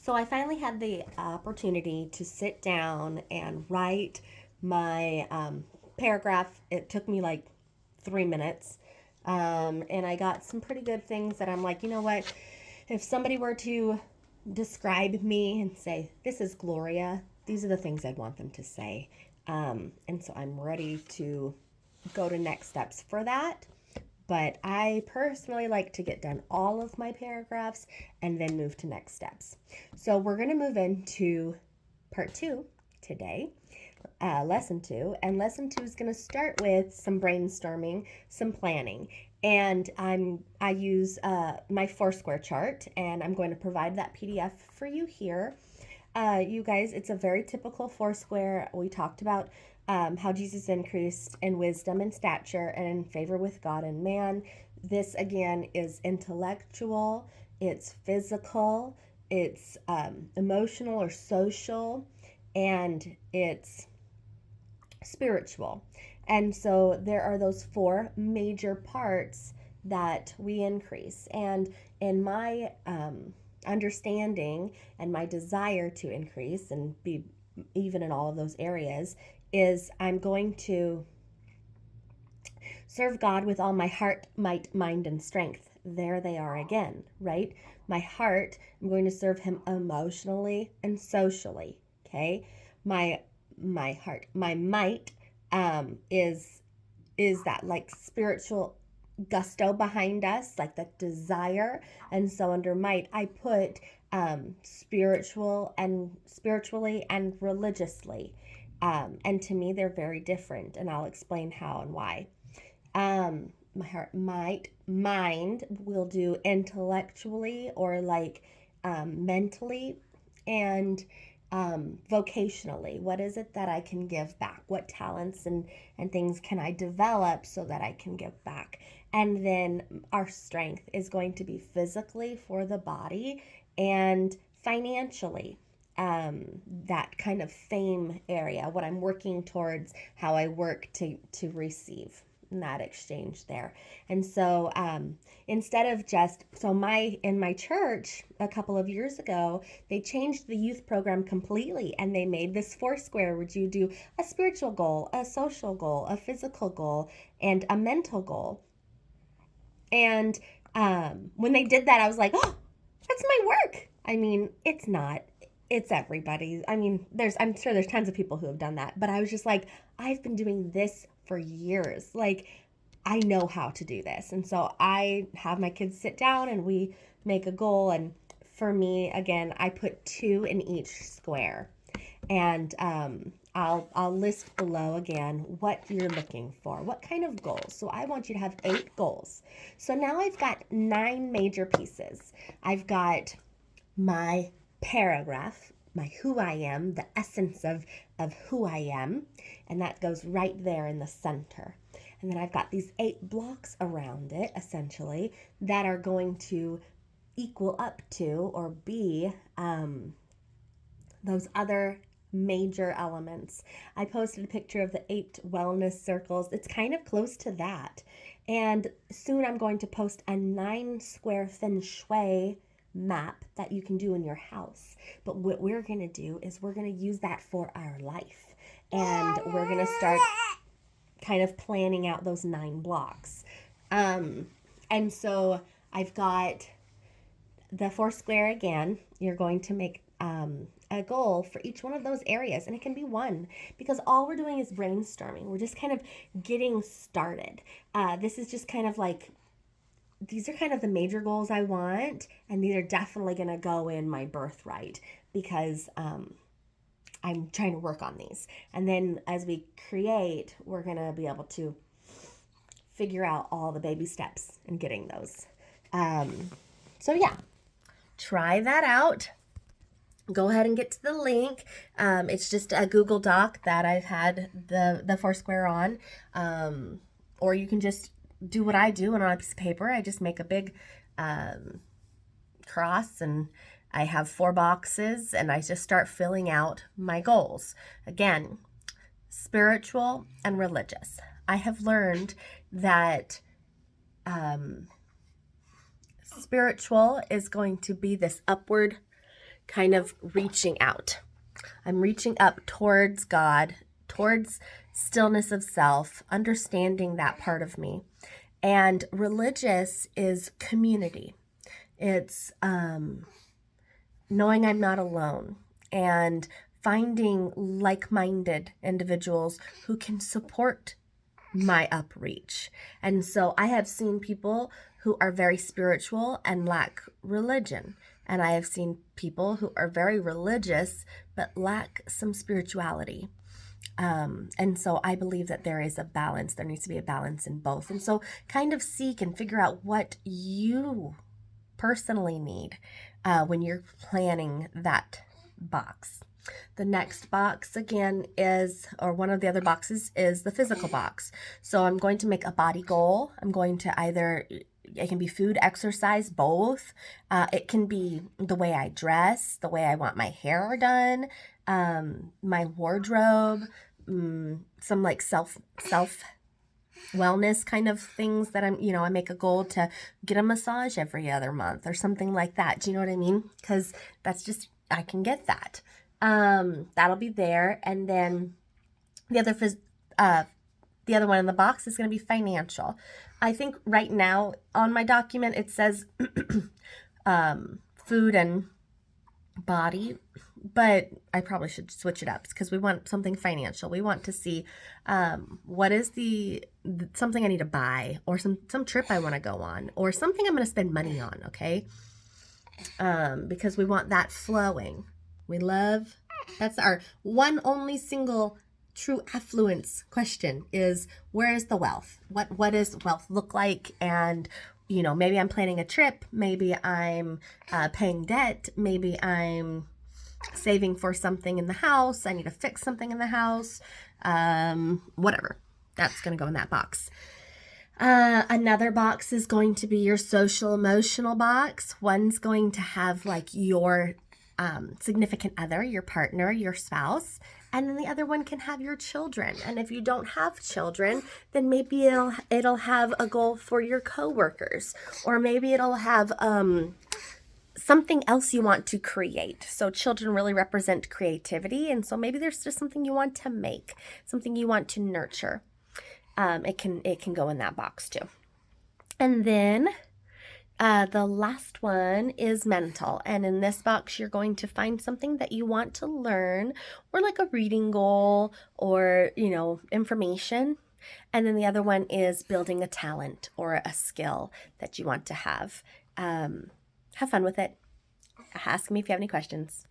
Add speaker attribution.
Speaker 1: So I finally had the opportunity to sit down and write my paragraph. It took me like 3 minutes. And I got some pretty good things that I'm like, you know what? If somebody were to describe me and say, this is Gloria, these are the things I'd want them to say. And so I'm ready to go to next steps for that. But I personally like to get done all of my paragraphs and then move to next steps. So we're going to move into part 2 today, lesson 2. And lesson 2 is going to start with some brainstorming, some planning. And I use my Foursquare chart, and I'm going to provide that PDF for you here. You guys, it's a very typical Foursquare. We talked about how Jesus increased in wisdom and stature and in favor with God and man. This, again, is intellectual, it's physical, it's emotional or social, and it's spiritual. And so there are those 4 major parts that we increase. And in my understanding and my desire to increase and be even in all of those areas is I'm going to serve God with all my heart, might, mind, and strength. There they are again, right? My heart, I'm going to serve him emotionally and socially, okay? My heart, my might is that like spiritual gusto behind us, like that desire. And so under might, I put spiritually and religiously. And to me, they're very different, and I'll explain how and why. My heart, might, mind will do intellectually or like mentally, and vocationally. What is it that I can give back? What talents and things can I develop so that I can give back? And then our strength is going to be physically for the body and financially. That kind of fame area, what I'm working towards, how I work to receive in that exchange there. And so instead of just, so in my church a couple of years ago, they changed the youth program completely, and they made this Foursquare where you do a spiritual goal, a social goal, a physical goal, and a mental goal. And when they did that, I was like, oh, that's my work. I mean, it's not. It's everybody's. I mean, I'm sure there's tons of people who have done that, but I was just like, I've been doing this for years. Like, I know how to do this. And so I have my kids sit down and we make a goal. And for me, again, I put 2 in each square. And I'll list below again what you're looking for, what kind of goals. So I want you to have 8 goals. So now I've got 9 major pieces. I've got my paragraph, my who I am, the essence of who I am, and that goes right there in the center. And then I've got these 8 blocks around it, essentially, that are going to equal up to or be those other major elements. I posted a picture of the 8 wellness circles. It's kind of close to that. And soon I'm going to post a 9 square feng shui map that you can do in your house. But what we're going to do is we're going to use that for our life. And we're going to start kind of planning out those 9 blocks. And so I've got the Foursquare again. You're going to make a goal for each one of those areas, and it can be 1 because all we're doing is brainstorming. We're just kind of getting started. This is just kind of like, these are kind of the major goals I want, and these are definitely going to go in my birthright because I'm trying to work on these. And then as we create, we're going to be able to figure out all the baby steps in getting those. So yeah, try that out. Go ahead and get to the link. It's just a Google Doc that I've had the Foursquare on. Or you can just do what I do, and on a piece of paper, I just make a big cross, and I have 4 boxes, and I just start filling out my goals. Again, spiritual and religious. I have learned that spiritual is going to be this upward kind of reaching out. I'm reaching up towards God, towards stillness of self, understanding that part of me. And religious is community. It's knowing I'm not alone and finding like-minded individuals who can support my upreach. And so I have seen people who are very spiritual and lack religion. And I have seen people who are very religious but lack some spirituality. And so I believe that there is a balance. There needs to be a balance in both. And so kind of seek and figure out what you personally need when you're planning that box. The next box again is, or one of the other boxes is the physical box. So I'm going to make a body goal. I'm going to either, it can be food, exercise, both. It can be the way I dress, the way I want my hair done, my wardrobe, some like self wellness kind of things that I make a goal to get a massage every other month or something like that. Do you know what I mean? Because that's just, I can get that. That'll be there. And then the other one in the box is going to be financial. I think right now on my document, it says, food and body, but I probably should switch it up because we want something financial. We want to see, what is something I need to buy, or some trip I want to go on, or something I'm going to spend money on. Okay. Because we want that flowing. That's our one only single true affluence question is, where is the wealth? What does wealth look like? And, maybe I'm planning a trip. Maybe I'm paying debt. Maybe I'm saving for something in the house. I need to fix something in the house. Whatever. That's going to go in that box. Another box is going to be your social emotional box. One's going to have like your significant other, your partner, your spouse, and then the other one can have your children. And if you don't have children, then maybe it'll have a goal for your coworkers, or maybe it'll have something else you want to create. So children really represent creativity, and so maybe there's just something you want to make, something you want to nurture. It can go in that box too. And then the last one is mental. And in this box, you're going to find something that you want to learn, or like a reading goal, or, information. And then the other one is building a talent or a skill that you want to have. Have fun with it. Ask me if you have any questions.